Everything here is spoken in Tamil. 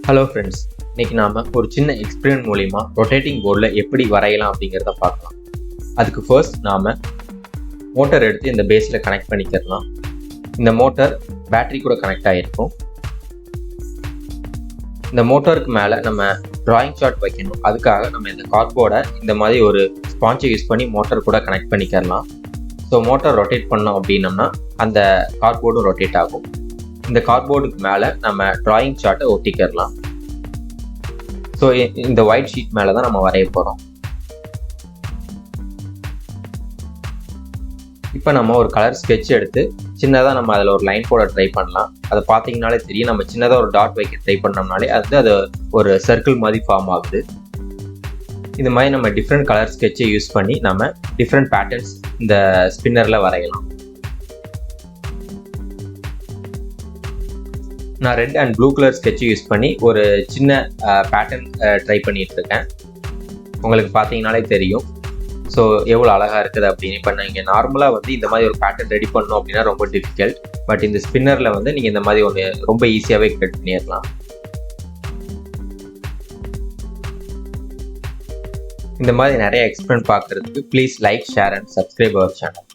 ஹலோ ஃப்ரெண்ட்ஸ், இன்றைக்கி நாம் ஒரு சின்ன எக்ஸ்பெரிமெண்ட் மூலிமா ரொட்டேட்டிங் போர்டில் எப்படி வரையலாம் அப்படிங்கிறத பார்க்கலாம். அதுக்கு ஃபர்ஸ்ட் நாம் மோட்டர் எடுத்து இந்த பேஸில் கனெக்ட் பண்ணிக்கிறலாம். இந்த மோட்டர் பேட்டரி கூட கனெக்ட் ஆகிருக்கும். இந்த மோட்டருக்கு மேலே நம்ம ட்ராயிங் சார்ட் வைக்கணும். அதுக்காக நம்ம இந்த கார்ட்போர்டை இந்த மாதிரி ஒரு ஸ்பான்ச்சை யூஸ் பண்ணி மோட்டர் கூட கனெக்ட் பண்ணிக்கிறலாம். ஸோ மோட்டர் ரொட்டேட் பண்ணோம் அப்படின்னம்னா அந்த கார்ட்போர்டும் ரொட்டேட் ஆகும். இந்த கார்ட்போர்டுக்கு மேலே நம்ம ட்ராயிங் சார்ட்டை ஒட்டிக்கிறலாம். ஸோ இந்த ஒயிட் ஷீட் மேலே தான் நம்ம வரைய போகிறோம். இப்போ நம்ம ஒரு கலர் ஸ்கெட்ச் எடுத்து சின்னதாக நம்ம அதில் ஒரு லைன் போட ட்ரை பண்ணலாம். அதை பார்த்தீங்கனாலே தெரியும். நம்ம சின்னதாக ஒரு டாட் வைக்க ட்ரை பண்ணோம்னாலே அது ஒரு சர்க்கிள் மாதிரி ஃபார்ம் ஆகுது. இந்த மாதிரி நம்ம டிஃப்ரெண்ட் கலர் ஸ்கெட்சை யூஸ் பண்ணி நம்ம டிஃப்ரெண்ட் பேட்டர்ன்ஸ் இந்த ஸ்பின்னரில் வரையலாம். நான் ரெட் அண்ட் ப்ளூ கலர் ஸ்கெட்சை யூஸ் பண்ணி ஒரு சின்ன பேட்டர்ன் ட்ரை பண்ணிட்டு இருக்கேன். உங்களுக்கு பார்த்தீங்கனாலே தெரியும். ஸோ எவ்வளோ அழகாக இருக்குது அப்படின்னு. இப்போ நீங்கள் நார்மலாக இந்த மாதிரி ஒரு பேட்டர்ன் ரெடி பண்ணணும் அப்படின்னா ரொம்ப டிஃபிகல்ட். பட் இந்த ஸ்பின்னரில் நீங்கள் இந்த மாதிரி ஒன்று ரொம்ப ஈஸியாகவே கிரியேட் பண்ணிடலாம். இந்த மாதிரி நிறைய எக்ஸ்பெரிமெண்ட் பார்க்குறதுக்கு please like, share and subscribe our channel.